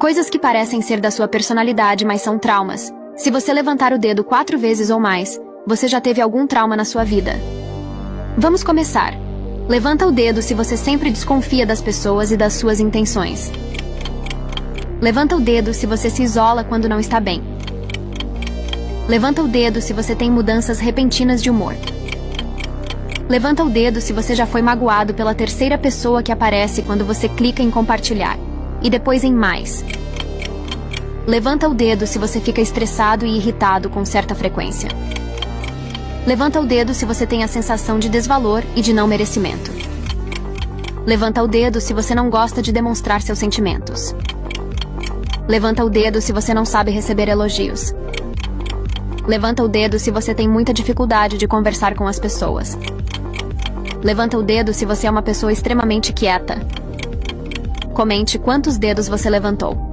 Coisas que parecem ser da sua personalidade, mas são traumas. Se você levantar o dedo 4 vezes ou mais, você já teve algum trauma na sua vida. Vamos começar. Levanta o dedo se você sempre desconfia das pessoas e das suas intenções. Levanta o dedo se você se isola quando não está bem. Levanta o dedo se você tem mudanças repentinas de humor. Levanta o dedo se você já foi magoado pela terceira pessoa que aparece quando você clica em compartilhar, e depois em mais. Levanta o dedo se você fica estressado e irritado com certa frequência. Levanta o dedo se você tem a sensação de desvalor e de não merecimento. Levanta o dedo se você não gosta de demonstrar seus sentimentos. Levanta o dedo se você não sabe receber elogios. Levanta o dedo se você tem muita dificuldade de conversar com as pessoas. Levanta o dedo se você é uma pessoa extremamente quieta. Comente quantos dedos você levantou.